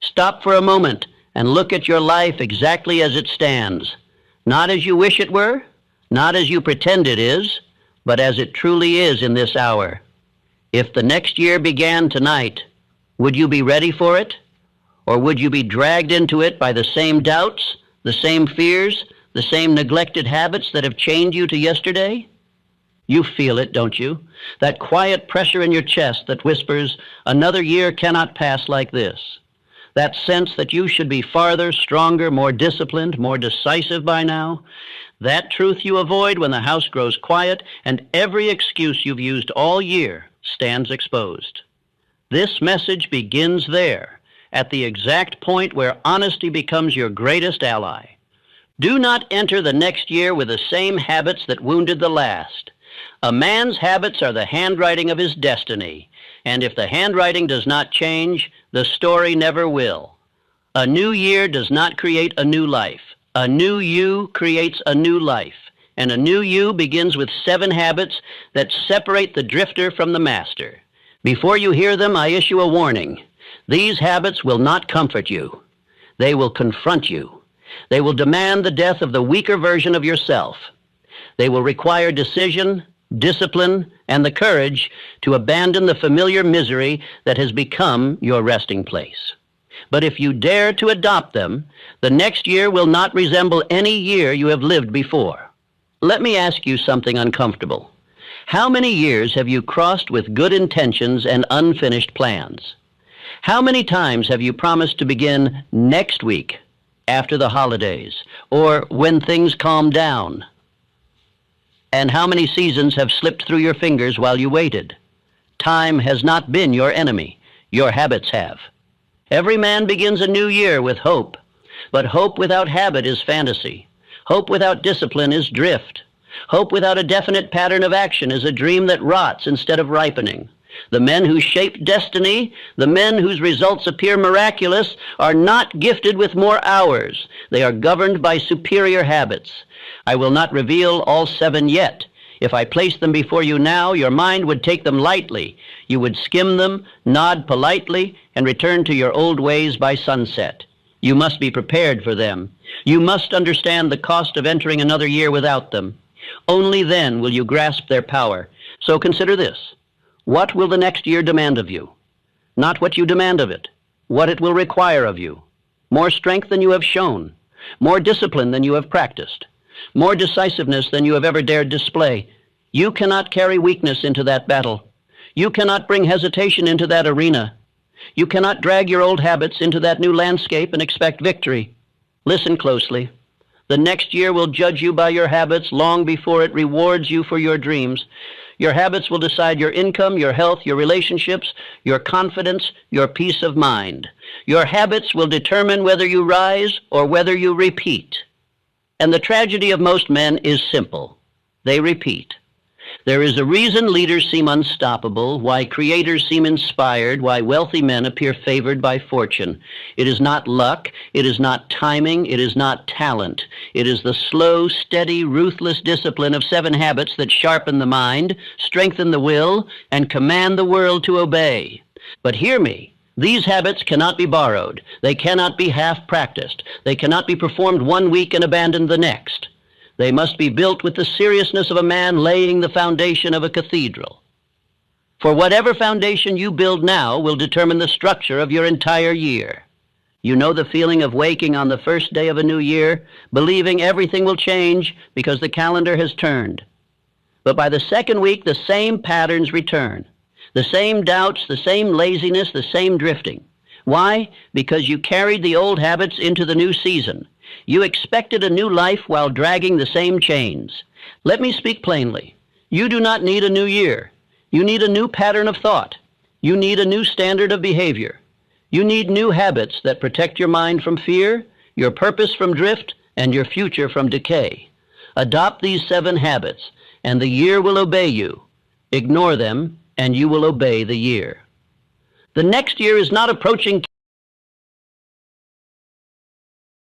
Stop for a moment and look at your life exactly as it stands. Not as you wish it were, not as you pretend it is, but as it truly is in this hour. If the next year began tonight, would you be ready for it? Or would you be dragged into it by the same doubts, the same fears, the same neglected habits that have chained you to yesterday? You feel it, don't you? That quiet pressure in your chest that whispers, another year cannot pass like this. That sense that you should be farther, stronger, more disciplined, more decisive by now. That truth you avoid when the house grows quiet and every excuse you've used all year stands exposed. This message begins there, at the exact point where honesty becomes your greatest ally. Do not enter the next year with the same habits that wounded the last. A man's habits are the handwriting of his destiny, and if the handwriting does not change, the story never will. A new year does not create a new life. A new you creates a new life, and a new you begins with 7 habits that separate the drifter from the master. Before you hear them, I issue a warning. These habits will not comfort you. They will confront you. They will demand the death of the weaker version of yourself. They will require decision, discipline, and the courage to abandon the familiar misery that has become your resting place. But if you dare to adopt them, the next year will not resemble any year you have lived before. Let me ask you something uncomfortable. How many years have you crossed with good intentions and unfinished plans? How many times have you promised to begin next week, after the holidays, or when things calm down? And how many seasons have slipped through your fingers while you waited? Time has not been your enemy. Your habits have. Every man begins a new year with hope, but hope without habit is fantasy. Hope without discipline is drift. Hope without a definite pattern of action is a dream that rots instead of ripening. The men who shape destiny, the men whose results appear miraculous, are not gifted with more hours. They are governed by superior habits. I will not reveal all 7 yet. If I place them before you now, your mind would take them lightly. You would skim them, nod politely, and return to your old ways by sunset. You must be prepared for them. You must understand the cost of entering another year without them. Only then will you grasp their power. So consider this. What will the next year demand of you? Not what you demand of it, what it will require of you. More strength than you have shown, more discipline than you have practiced, more decisiveness than you have ever dared display. You cannot carry weakness into that battle. You cannot bring hesitation into that arena. You cannot drag your old habits into that new landscape and expect victory. Listen closely. The next year will judge you by your habits long before it rewards you for your dreams. Your habits will decide your income, your health, your relationships, your confidence, your peace of mind. Your habits will determine whether you rise or whether you repeat. And the tragedy of most men is simple. They repeat. There is a reason leaders seem unstoppable, why creators seem inspired, why wealthy men appear favored by fortune. It is not luck, it is not timing, it is not talent. It is the slow, steady, ruthless discipline of 7 habits that sharpen the mind, strengthen the will, and command the world to obey. But hear me. These habits cannot be borrowed. They cannot be half-practiced. They cannot be performed one week and abandoned the next. They must be built with the seriousness of a man laying the foundation of a cathedral. For whatever foundation you build now will determine the structure of your entire year. You know the feeling of waking on the first day of a new year, believing everything will change because the calendar has turned. But by the second week, the same patterns return. The same doubts, the same laziness, the same drifting. Why? Because you carried the old habits into the new season. You expected a new life while dragging the same chains. Let me speak plainly. You do not need a new year. You need a new pattern of thought. You need a new standard of behavior. You need new habits that protect your mind from fear, your purpose from drift, and your future from decay. Adopt these 7 habits, and the year will obey you. Ignore them, and you will obey the year. The next year is not approaching